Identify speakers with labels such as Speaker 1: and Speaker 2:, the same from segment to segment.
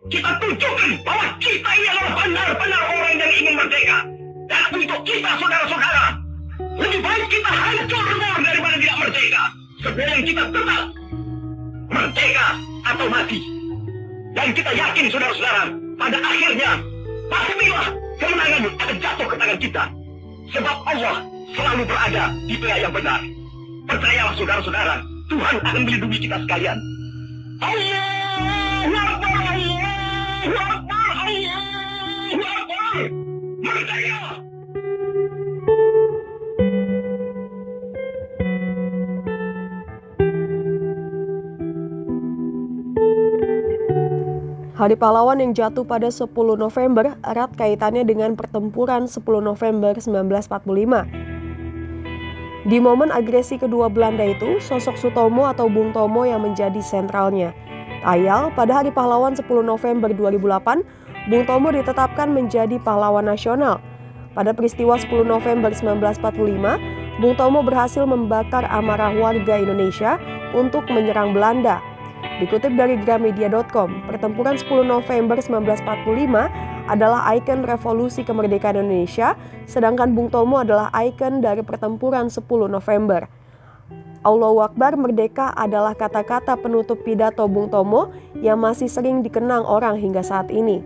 Speaker 1: Kita tunjukkan bahwa kita ini adalah benar-benar orang yang ingin merdeka. Dan untuk kita, saudara-saudara, lebih baik kita hancur lebur daripada tidak merdeka. Sebelum kita tetap merdeka atau mati. Dan kita yakin, saudara-saudara, pada akhirnya pastilah kemenangan akan jatuh ke tangan kita. Sebab Allah selalu berada di pihak yang benar. Percayalah, saudara-saudara, Tuhan akan melindungi kita sekalian. Allahu Akbar, Allahu Akbar, Allahu Akbar. Merdeka!
Speaker 2: Hari Pahlawan yang jatuh pada 10 November erat kaitannya dengan pertempuran 10 November 1945. Di momen agresi kedua Belanda itu, sosok Sutomo atau Bung Tomo yang menjadi sentralnya. Ayal, pada Hari Pahlawan 10 November 2008, Bung Tomo ditetapkan menjadi pahlawan nasional. Pada peristiwa 10 November 1945, Bung Tomo berhasil membakar amarah warga Indonesia untuk menyerang Belanda. Dikutip dari Gramedia.com, pertempuran 10 November 1945 adalah ikon revolusi kemerdekaan Indonesia, sedangkan Bung Tomo adalah ikon dari pertempuran 10 November. Allahu Akbar merdeka adalah kata-kata penutup pidato Bung Tomo yang masih sering dikenang orang hingga saat ini.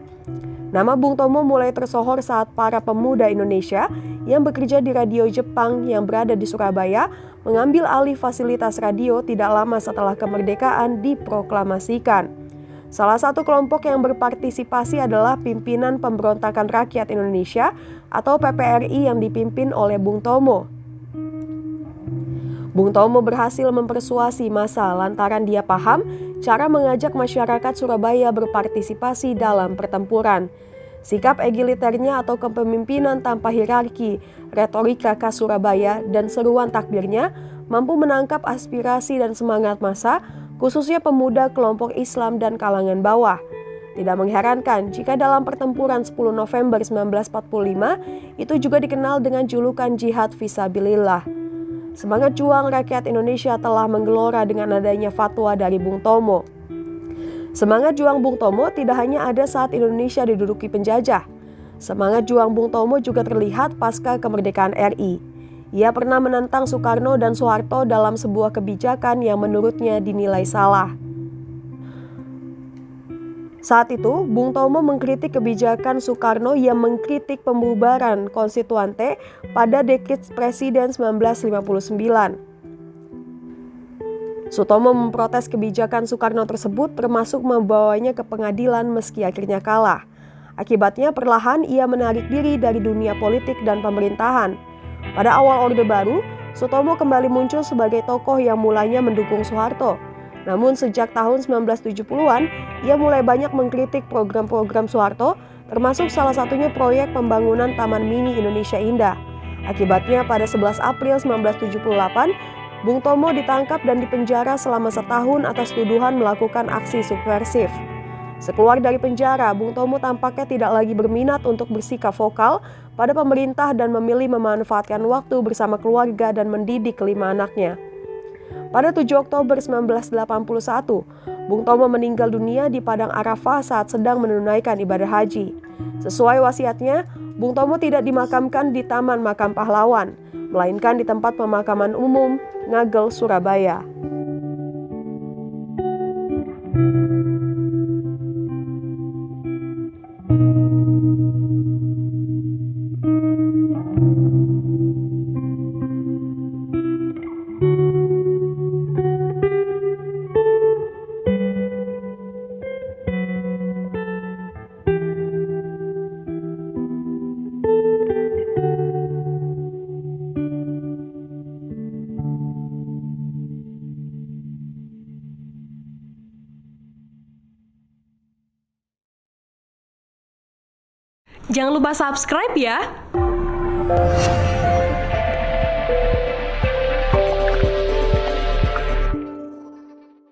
Speaker 2: Nama Bung Tomo mulai tersohor saat para pemuda Indonesia yang bekerja di radio Jepang yang berada di Surabaya mengambil alih fasilitas radio tidak lama setelah kemerdekaan diproklamasikan. Salah satu kelompok yang berpartisipasi adalah Pimpinan Pemberontakan Rakyat Indonesia atau PPRI yang dipimpin oleh Bung Tomo. Bung Tomo berhasil mempersuasi massa lantaran dia paham cara mengajak masyarakat Surabaya berpartisipasi dalam pertempuran. Sikap egiliternya atau kepemimpinan tanpa hierarki, retorika khas Surabaya, dan seruan takbirnya mampu menangkap aspirasi dan semangat massa, khususnya pemuda kelompok Islam dan kalangan bawah. Tidak mengherankan jika dalam pertempuran 10 November 1945 itu juga dikenal dengan julukan jihad fisabilillah. Semangat juang rakyat Indonesia telah menggelora dengan adanya fatwa dari Bung Tomo. Semangat juang Bung Tomo tidak hanya ada saat Indonesia diduduki penjajah. Semangat juang Bung Tomo juga terlihat pasca kemerdekaan RI. Ia pernah menentang Soekarno dan Soeharto dalam sebuah kebijakan yang menurutnya dinilai salah. Saat itu, Bung Tomo mengkritik kebijakan Soekarno yang mengkritik pembubaran konstituante pada dekade Presiden 1959. Sutomo memprotes kebijakan Soekarno tersebut termasuk membawanya ke pengadilan meski akhirnya kalah. Akibatnya perlahan ia menarik diri dari dunia politik dan pemerintahan. Pada awal Orde Baru, Sutomo kembali muncul sebagai tokoh yang mulanya mendukung Soeharto. Namun sejak tahun 1970-an, ia mulai banyak mengkritik program-program Soeharto, termasuk salah satunya proyek pembangunan Taman Mini Indonesia Indah. Akibatnya pada 11 April 1978, Bung Tomo ditangkap dan dipenjara selama setahun atas tuduhan melakukan aksi subversif. Sekeluar dari penjara, Bung Tomo tampaknya tidak lagi berminat untuk bersikap vokal pada pemerintah dan memilih memanfaatkan waktu bersama keluarga dan mendidik kelima anaknya. Pada 7 Oktober 1981, Bung Tomo meninggal dunia di Padang Arafah saat sedang menunaikan ibadah haji. Sesuai wasiatnya, Bung Tomo tidak dimakamkan di Taman Makam Pahlawan, melainkan di tempat pemakaman umum Ngagel, Surabaya.
Speaker 3: Jangan lupa subscribe ya.